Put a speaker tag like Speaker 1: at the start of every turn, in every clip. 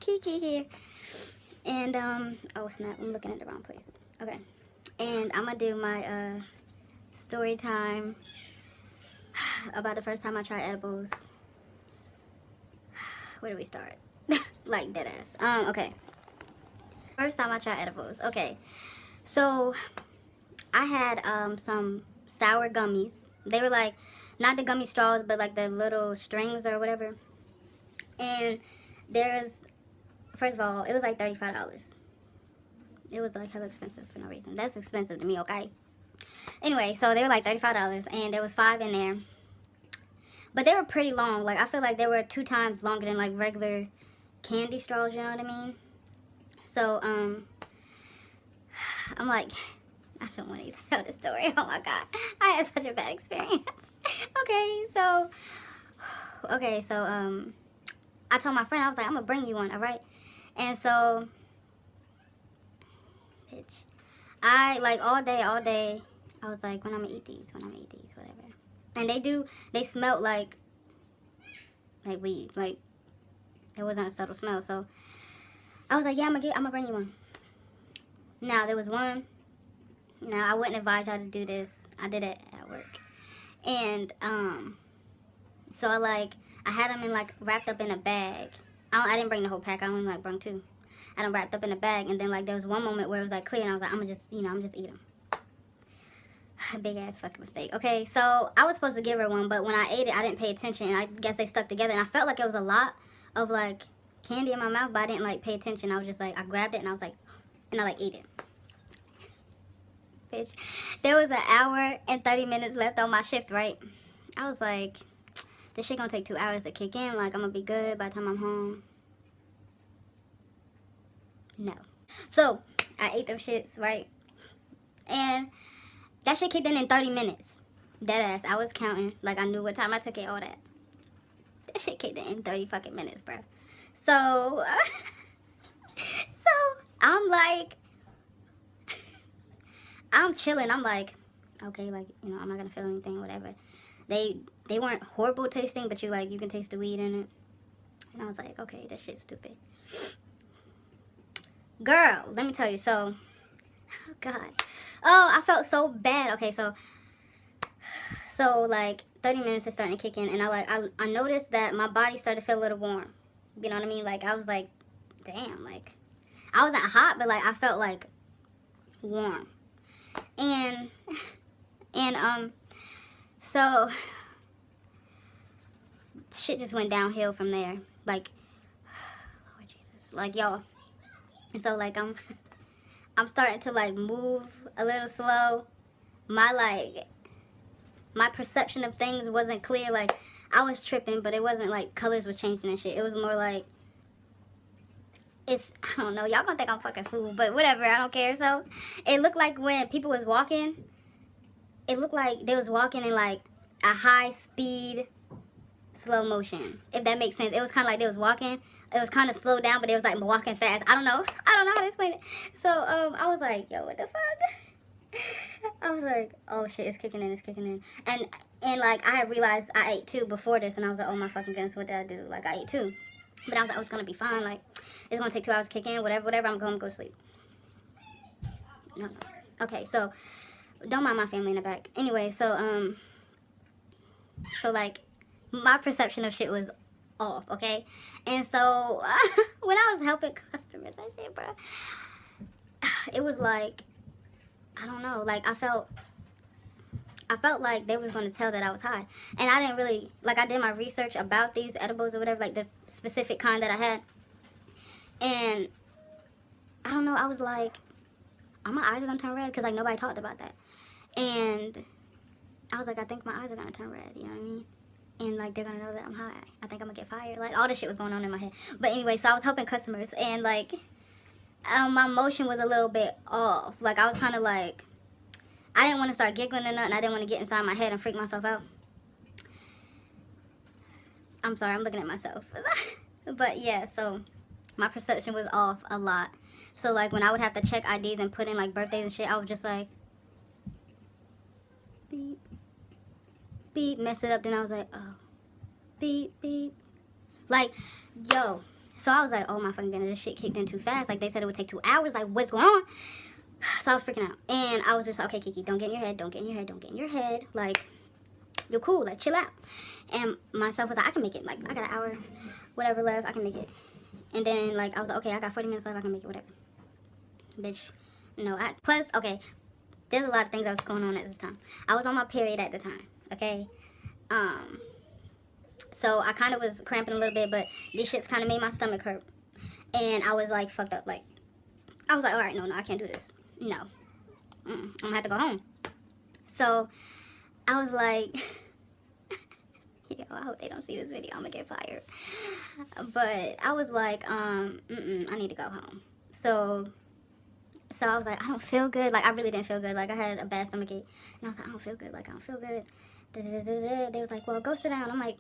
Speaker 1: Kiki here. And, oh snap, I'm looking at the wrong place. Okay. And I'm gonna do my, story time about the first time I tried edibles. Where do we start? Like, deadass. Okay. First time I tried edibles. Okay. So, I had, some sour gummies. They were like, not the gummy straws, but like the little strings or whatever. And there's, first of all, it was like $35. It was like hella expensive for no reason. That's expensive to me, okay? Anyway, so they were like $35, and there was 5 in there. But they were pretty long. Like, I feel like they were 2 times longer than like regular candy straws, you know what I mean? So, I'm like, I don't want to tell this story. Oh my god, I had such a bad experience. Okay, so I told my friend, I was like, I'm gonna bring you one, all right? And so, bitch, I like all day, I was like, when I'm gonna eat these, whatever. And they smelled like weed, like it wasn't a subtle smell. So I was like, yeah, I'm gonna bring you one. Now there was one. Now I wouldn't advise y'all to do this. I did it at work, and so I had them in like wrapped up in a bag. I didn't bring the whole pack. I only like brought 2. I had them wrapped up in a bag, and then like there was one moment where it was like clear, and I was like, I'm just eat them. Big ass fucking mistake. Okay, so I was supposed to give her one, but when I ate it, I didn't pay attention, and I guess they stuck together, and I felt like it was a lot of like candy in my mouth, but I didn't like pay attention. I was just like, I grabbed it, and I was like, and I like ate it. Bitch, there was an hour and 30 minutes left on my shift, right? I was like, this shit gonna take 2 hours to kick in. Like, I'm gonna be good by the time I'm home. No. So, I ate them shits, right? And that shit kicked in 30 minutes. Deadass. I was counting. Like, I knew what time I took it, all that. That shit kicked in 30 fucking minutes, bro. So, I'm like, I'm chilling. I'm like, okay, like, you know, I'm not gonna feel anything, whatever. They weren't horrible tasting, but you can taste the weed in it. And I was like, okay, that shit's stupid. Girl, let me tell you, so, oh god. Oh, I felt so bad. Okay, so like 30 minutes is starting to kick in, and I noticed that my body started to feel a little warm. You know what I mean? Like, I was like, damn, like, I wasn't hot, but like I felt like warm. And so shit just went downhill from there. Like, Lord Jesus, like, y'all. And so like I'm starting to like move a little slow. My perception of things wasn't clear. Like, I was tripping, but it wasn't like colors were changing and shit. It was more like, I don't know, y'all gonna think I'm fucking fool, but whatever, I don't care. So it looked like when people was walking, it looked like they was walking in like a high speed slow motion, if that makes sense. It was kind of like they was walking, it was kind of slowed down, but it was like walking fast. I don't know how to explain it. So I was like, yo, what the fuck? I was like, oh shit, it's kicking in. And like I had realized I ate 2 before this, and I was like, oh my fucking goodness, what did I do? Like, I ate 2, but I was like, I was gonna be fine. Like, it's gonna take 2 hours to kick in, whatever. I'm gonna go to sleep. No. Okay, so don't mind my family in the back. Anyway, so like my perception of shit was off, okay? And so when I was helping customers, I said, bro, it was like, I don't know, like I felt like they was going to tell that I was high. And I didn't really, like, I did my research about these edibles or whatever, like the specific kind that I had. And I don't know, I was like, are my eyes going to turn red? Because like nobody talked about that. And I was like, I think my eyes are going to turn red, you know what I mean? And like they're going to know that I'm high. I think I'm going to get fired. Like, all this shit was going on in my head. But anyway, so I was helping customers, and like my motion was a little bit off. Like, I was kind of like, I didn't want to start giggling or nothing. I didn't want to get inside my head and freak myself out. I'm sorry, I'm looking at myself. But yeah, so my perception was off a lot. So like when I would have to check IDs and put in like birthdays and shit, I was just like, beep, beep, mess it up. Then I was like, oh, beep, beep. Like, yo, So I was like, oh my fucking goodness, this shit kicked in too fast. Like, they said it would take 2 hours. Like, what's going on? So I was freaking out. And I was just like, okay, Kiki, don't get in your head. Don't get in your head. Don't get in your head. Like, you're cool. Like, chill out. And myself was like, I can make it. Like, I got an hour, whatever left. I can make it. And then, like, I was like, okay, I got 40 minutes left. I can make it, whatever. Bitch. No. Plus, okay, there's a lot of things that was going on at this time. I was on my period at the time. Okay? So I kind of was cramping a little bit, but these shits kind of made my stomach hurt. And I was like fucked up. Like, I was like, all right, no, I can't do this. No. I'm gonna have to go home. So I was like, yo, I hope they don't see this video. I'm gonna get fired. But I was like, I need to go home. So I was like, I don't feel good. Like, I really didn't feel good. Like, I had a bad stomachache. And I was like, I don't feel good. Like, I don't feel good. They was like, well, go sit down. I'm like,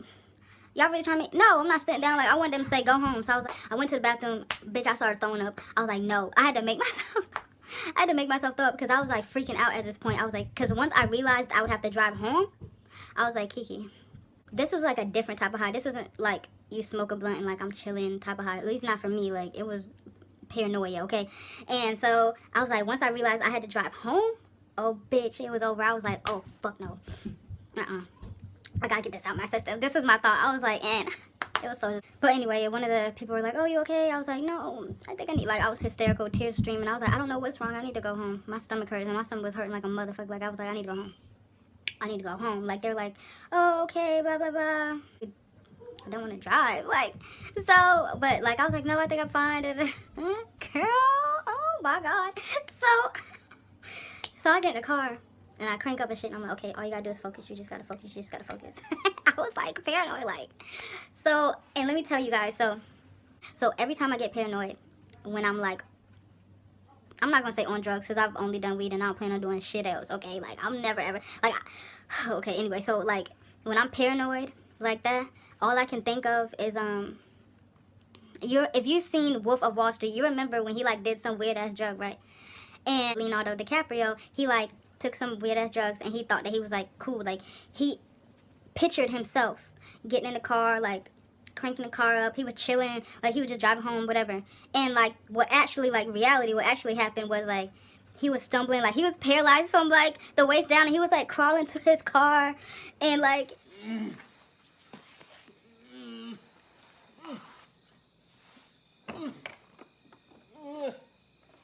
Speaker 1: y'all really trying to make... No, I'm not sitting down. Like, I wanted them to say, go home. So I was like, I went to the bathroom. Bitch, I started throwing up. I was like, no. I had to make myself throw up because I was, like, freaking out at this point. I was like... Because once I realized I would have to drive home, I was like, Kiki, this was, like, a different type of high. This wasn't, like, you smoke a blunt and, like, I'm chilling type of high. At least not for me. Like, it was paranoia, okay? And so I was like, once I realized I had to drive home, oh, bitch, it was over. I was like, oh, fuck no. I gotta get this out of my system. This was my thought. I was like, and it was so... But anyway, one of the people were like, oh, you okay? I was like, no, I think I need... Like, I was hysterical, tears streaming. I was like, I don't know what's wrong. I need to go home. My stomach hurts, and my stomach was hurting like a motherfucker. Like, I was like, I need to go home. I need to go home. Like, they're like, oh, okay, blah, blah, blah. I don't want to drive. Like, so... But, like, I was like, no, I think I'm fine. Girl, oh, my God. So I get in the car. And I crank up and shit, and I'm like, okay, all you gotta do is focus. You just gotta focus. You just gotta focus. I was like paranoid, like. So, and let me tell you guys, so every time I get paranoid, when I'm like, I'm not gonna say on drugs, because I've only done weed and I don't plan on doing shit else, okay? Like, I'm never ever, like, okay, anyway, so, like, when I'm paranoid like that, all I can think of is, if you've seen Wolf of Wall Street, you remember when he, like, did some weird-ass drug, right? And Leonardo DiCaprio, he, like, took some weird-ass drugs, and he thought that he was, like, cool. Like, he pictured himself getting in the car, like, cranking the car up. He was chilling. Like, he was just driving home, whatever. And, like, what actually happened was, like, he was stumbling. Like, he was paralyzed from, like, the waist down, and he was, like, crawling to his car. And, like...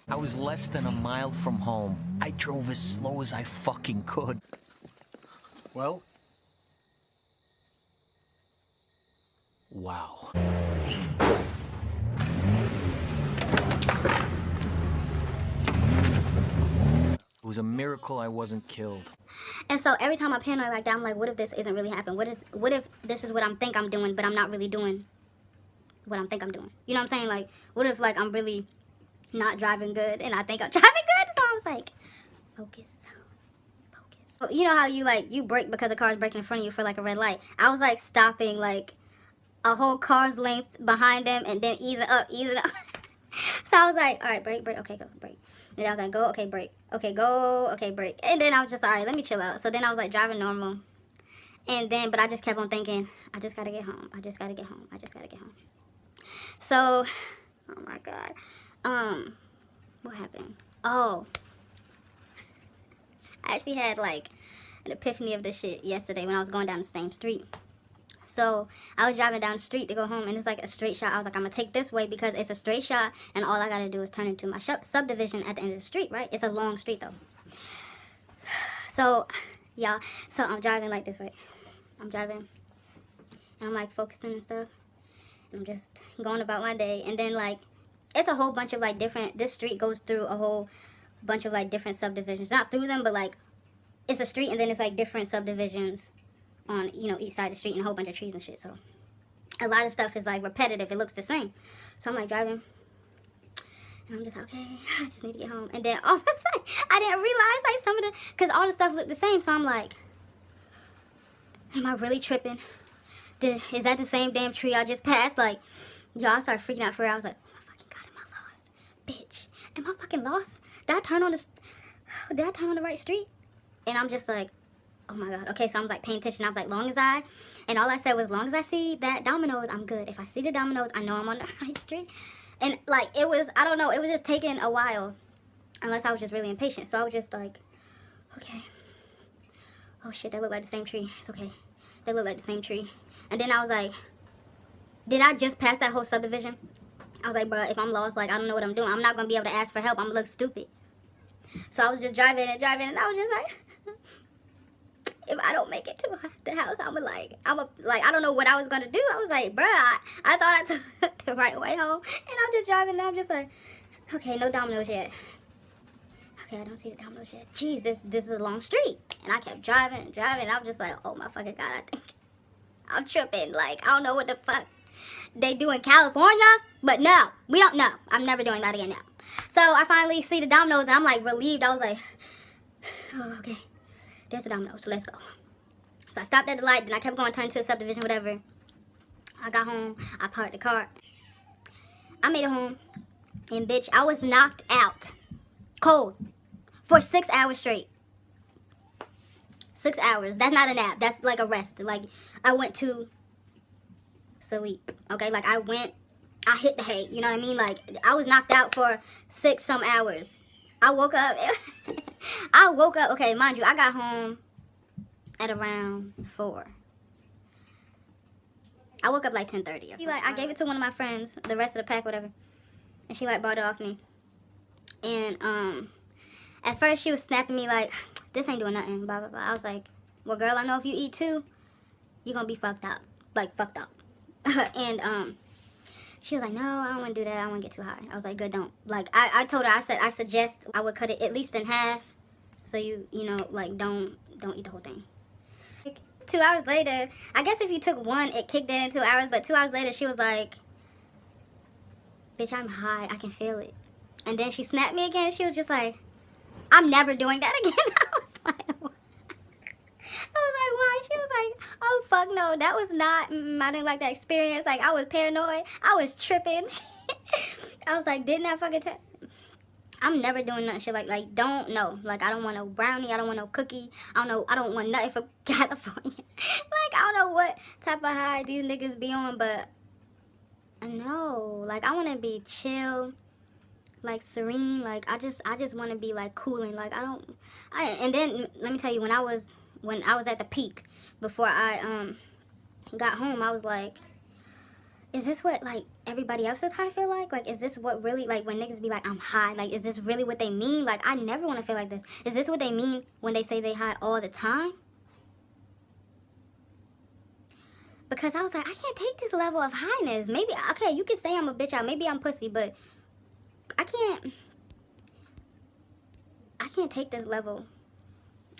Speaker 2: I was less than a mile from home. I drove as slow as I fucking could.
Speaker 3: Well?
Speaker 2: Wow. It was a miracle I wasn't killed.
Speaker 1: And so every time I'm paranoid like that, I'm like, what if this isn't really happening? What if this is what I'm think I'm doing, but I'm not really doing what I'm think I'm doing? You know what I'm saying? Like, what if, like, I'm really not driving good and I think I'm driving good? So I was like, focus. So, you know how you, like, you brake because the car is braking in front of you for, like, a red light? I was, like, stopping, like, a whole car's length behind them and then easing up. So I was like, all right, brake, okay, go, brake. And I was like, go, okay, brake. Okay, go, okay, brake. And then I was just, all right, let me chill out. So then I was, like, driving normal. And then, but I just kept on thinking, I just got to get home. I just got to get home. So, oh, my God. What happened? Oh. I actually had, like, an epiphany of this shit yesterday when I was going down the same street. So I was driving down the street to go home, and it's like a straight shot. I was like, I'm going to take this way because it's a straight shot, and all I got to do is turn into my subdivision at the end of the street, right? It's a long street, though. So, y'all, so I'm driving like this, right? I'm driving, and I'm, like, focusing and stuff. And I'm just going about my day, and then, like, it's a whole bunch of, like, different, this street goes through a whole bunch of, like, different subdivisions. Not through them, but, like, it's a street, and then it's, like, different subdivisions on, you know, each side of the street, and a whole bunch of trees and shit. So a lot of stuff is, like, repetitive. It looks the same. So I'm, like, driving, and I'm just like, okay, I just need to get home. And then all of a sudden, I didn't realize, like, some of the, because all the stuff looked the same. So I'm like, am I really tripping? Is that the same damn tree I just passed? Like, y'all, I started freaking out for real. I was like, oh my fucking God, am I lost? Bitch, am I fucking lost? Did I turn on the right street? And I'm just like, Oh my God. Okay, so I was like paying attention. I was like, and all I said was, long as I see that Domino's, I'm good. If I see the Domino's, I know I'm on the right street. And like, it was, I don't know, it was just taking a while, unless I was just really impatient. So I was just like, okay. Oh shit, they look like the same tree. It's okay. They look like the same tree. And then I was like, did I just pass that whole subdivision? I was like, bro, if I'm lost, like, I don't know what I'm doing. I'm not going to be able to ask for help. I'm going to look stupid. So I was just driving, and I was just like, if I don't make it to the house, I don't know what I was going to do. I was like, bro, I thought I took the right way home. And I'm just driving, and I'm just like, okay, no Domino's yet. Okay, I don't see the Domino's yet. Jeez, this is a long street. And I kept driving and driving. I was just like, oh my fucking God, I think I'm tripping. Like, I don't know what the fuck they do in California. But no, we don't know. I'm never doing that again now. So I finally see the Domino's, and I'm like relieved. I was like, oh, okay. There's the Domino's, so let's go. So I stopped at the light, then I kept going, turned to a subdivision, whatever. I got home, I parked the car. I made it home, and bitch, I was knocked out, cold, for 6 hours straight. 6 hours. That's not a nap. That's like a rest. Like, I went to sleep, okay? Like, I hit the hay, you know what I mean? Like, I was knocked out for 6 some hours. I woke up, okay, mind you, I got home at around 4. I woke up like 10:30 or something. Like, I gave it to one of my friends, the rest of the pack, whatever, and she like bought it off me. And at first she was snapping me like, this ain't doing nothing, blah, blah, blah. I was like, well, girl, I know if you eat 2, you're gonna be fucked up, like fucked up. And she was like, no, I don't want to do that. I don't want to get too high. I was like, good, don't. Like, I told her, I said, I suggest I would cut it at least in half. So you know, like, don't eat the whole thing. Like, 2 hours later, I guess if you took 1, it kicked in 2 hours. But 2 hours later, she was like, bitch, I'm high. I can feel it. And then she snapped me again. She was just like, I'm never doing that again. I was like, what? I was like, why? She was like, oh, fuck no. That was not, I didn't like that experience. Like, I was paranoid. I was tripping. I was like, didn't that fucking I'm never doing nothing shit like, don't, no. Like, I don't want no brownie. I don't want no cookie. I don't want nothing from California. Like, I don't know what type of high these niggas be on, but no. Like, I want to be chill, like, serene. Like, I just want to be, like, cooling. Like, and then, let me tell you, when I was at the peak, before I got home, I was like, is this what, like, everybody else's high feel like? Like, is this what really, like, when niggas be like, I'm high, like, is this really what they mean? Like, I never want to feel like this. Is this what they mean when they say they high all the time? Because I was like, I can't take this level of highness. Maybe, okay, you can say I'm a bitch out, maybe I'm pussy, but I can't take this level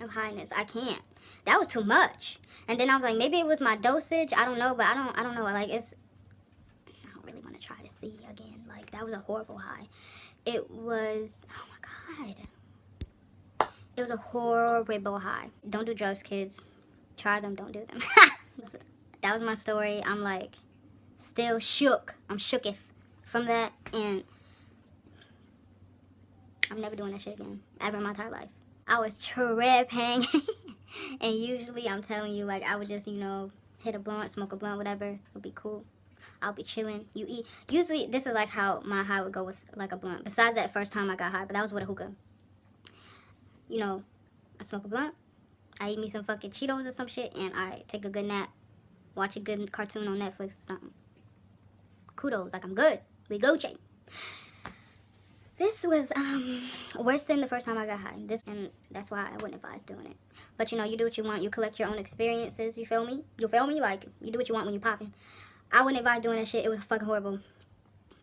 Speaker 1: of highness. I can't. That was too much. And then I was like, maybe it was my dosage. I don't know, but I don't know. Like, I don't really want to try to see again. Like, that was a horrible high. It was, oh my God. It was a horrible high. Don't do drugs, kids. Try them, don't do them. That was my story. I'm like, still shook. I'm shooketh from that, and I'm never doing that shit again, ever in my entire life. I was tripping. And usually, I'm telling you, like, I would just, you know, hit a blunt, smoke a blunt, whatever. It would be cool. I'll be chilling. You eat. Usually, this is like how my high would go with, like, a blunt. Besides that first time I got high, but that was with a hookah. You know, I smoke a blunt. I eat me some fucking Cheetos or some shit, and I take a good nap. Watch a good cartoon on Netflix or something. Kudos. Like, I'm good. We go, Jay. This was worse than the first time I got high. And that's why I wouldn't advise doing it. But, you know, you do what you want. You collect your own experiences. You feel me? You feel me? Like, you do what you want when you popping. I wouldn't advise doing that shit. It was fucking horrible.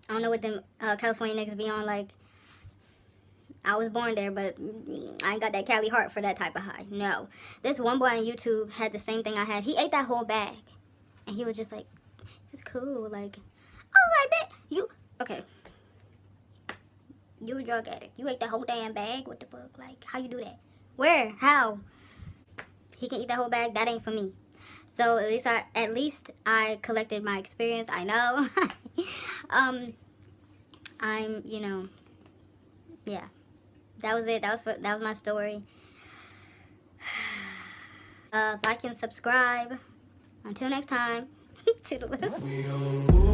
Speaker 1: I don't know what them California niggas be on. Like, I was born there, but I ain't got that Cali heart for that type of high. No. This one boy on YouTube had the same thing I had. He ate that whole bag. And he was just like, it's cool. Like, I was like, bitch, you... Okay. You a drug addict. You ate the whole damn bag? What the fuck? Like, how you do that? Where? How? He can eat that whole bag? That ain't for me. So at least I collected my experience. I know. I'm, you know, yeah. That was it. That was my story. Like and subscribe. Until next time. Toodaloo.